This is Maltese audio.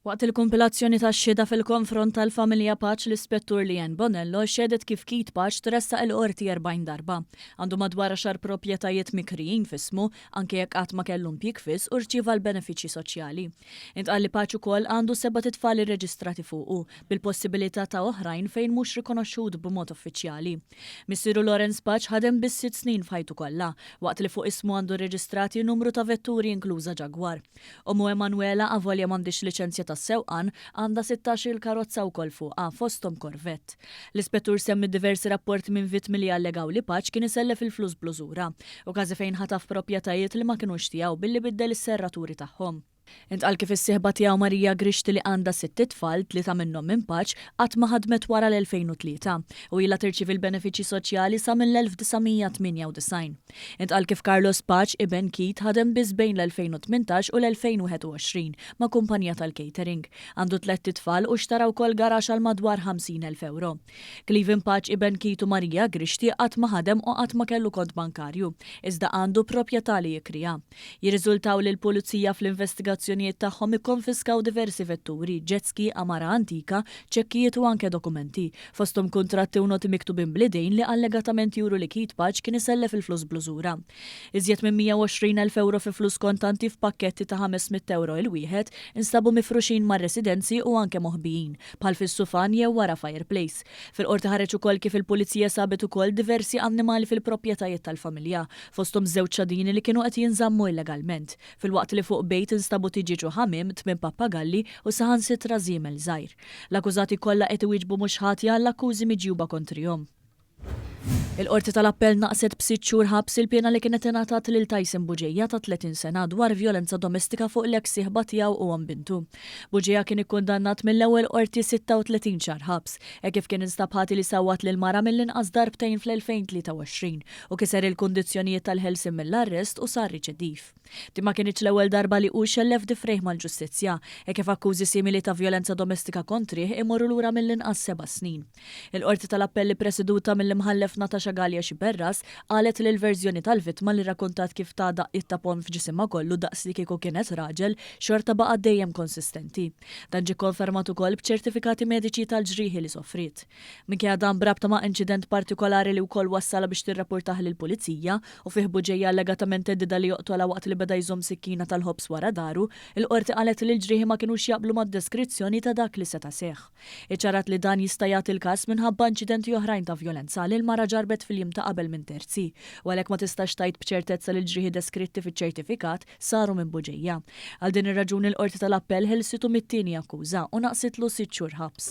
Waqt il-kompilazzjoni tax-xhieda fil-konfront tal-familja Paċ l-ispettur Lian Bonello xedet kif Kit Paċ tressaq il-qorti 40 darba. Għandu madwar 10 proprjetajiet mikrijin fismu anke jekk qatt ma kellu impjieg fiss u rċieva l-benefiċċji soċjali. Intqal li Paċ ukoll għandu 7 titfal irreġistrati fuqu bil-possibilità ta' oħrajn fejn mhux rikonoxxut b'mod uffiċjali. Missieru Lawrence Paċ ħadem bis 6 snin f'ħajtu kollha, waqt li fuq ismu għandu rreġistrati numru ta' vetturi inkluża Jaguar. Ommu Emanuela avolja m'għandix liċenzja tas-sewqan għandha 16 il-karozza wkoll fuqha fosthom Corvette. L-ispettur semmi diversi rapporti minn vittmi li allegaw li Paċ kien isellef il-flus blużura u każi fejn ħataf proprjetajiet li ma kinux tiegħu billi biddel is-serraturi tagħhom. Intqal kif is-sieħba tiegħu Marija Grixti li għandha 6 tfal 3 minnhom minn Paċ qatt ma ħadmet wara l-2003 u ilha tirċievi l-benefiċċji soċjali sa mill-1998. Intqal kif Carlos Paċ ibn Kit ħadem biss bejn l-2018 u l-2021 ma' kumpanija tal-catering. Għandu 3 tfal u xtara wkoll garax għal madwar 50,000 euro. Cleven Paċ ibn Kit u Marija Grixti qatt ma ħadem u qatt ma kellu kont bankarju, iżda għandu proprjetà li jikkrija. Jirriżultaw li l-pulizija fl-investigazzjoni tagħhom ikkonfiskaw diversi vetturi, jet-ski, amara antika, ċekkijiet u anke dokumenti, fosthom kuntratti u noti miktubin blidejn li allegatament juru li Kit Paċ kien isellef il-flus blużura. Iżjed minn 120,000 euro fi flus kontanti f'pakketti ta' 500 euro il-wieħed instabu mifruxin mar-residenzi u anke moħbijin, bħal fis-sufan jew wara fireplace. Fil-qorti ħareġ ukoll kif il-pulizija sabet ukoll diversi annimali fil-proprjetajiet tal-familja, fosthom żewġ ċadini li kienu qed jinżammu illegalment. Fil-waqt li fuq bejt instabu tiġiġu ħamim 8 pappagalli u saħansitra żiemel żgħir. L-akkużati kollha qed iwieġbu mhux ħatja għall-akkużi miġjuba kontrihom. Il-qorti tal-appell naqset b'6 xhur ħabs il-pjena li kienet ingħatat lil Tyson Buġejja ta' 30 sena dwar vjolenza domestika fuq l-eks sieħba tiegħu u bintu. Buġejja kien ikkundannat mill-ewwel qorti 36 xahar ħabs, hekk kif kien instab ħati li sawwat lil mara mill-inqas darbtejn fl-2023 u kiser il-kundizzjonijiet tal-ħelsien mill-arrest u sar riċediv. Timma kienx l-ewwel darba li hu xellef difrejh mal-ġustizzja, hekk kif akkużi simili ta' vjolenza domestika kontrih imorru lura mill-inqas 7 snin. Il-qorti tal-appell li preseduta mill-imħallef Natasha Galja Xiberras qalet li l-verżjoni tal-vittma li rakkontat kif ta' daqqiet ta' pom f'ġisimha kollu daqs li kieku kienet raġel xorta baqa' dejjem konsistenti. Dan ġie konfermat ukoll b'ċertifikati mediċi tal-ġrieħi li soffrit. Minkejja dan brabta ma' inċident partikolari li wkoll wassala biex tirrapportah lill-pulizija u fih Buġejja allegatament teddida li joqtolha waqt li beda jżomm sikkina tal-ħobs wara daru, il-qorti qalet li l-ġrieħi ma kinux jaqblu mad-deskrizzjoni ta' dak li seta' seħħ. Iċċarat li dan jista' jagħti il-każ minħabba inċidenti oħrajn ta' vjolenza li l-mara ġarbet fil-jiem ta' qabel minn terzi, u għalhekk ma tistax tgħid b'ċertezza li l-ġrieħi deskritti fiċ-ċertifikat saru minn Buġejja. Għal din ir-raġuni l-qorti tal-appell ħelsitu mit-tieni akkuża u naqsitlu 6 xhur ħabs.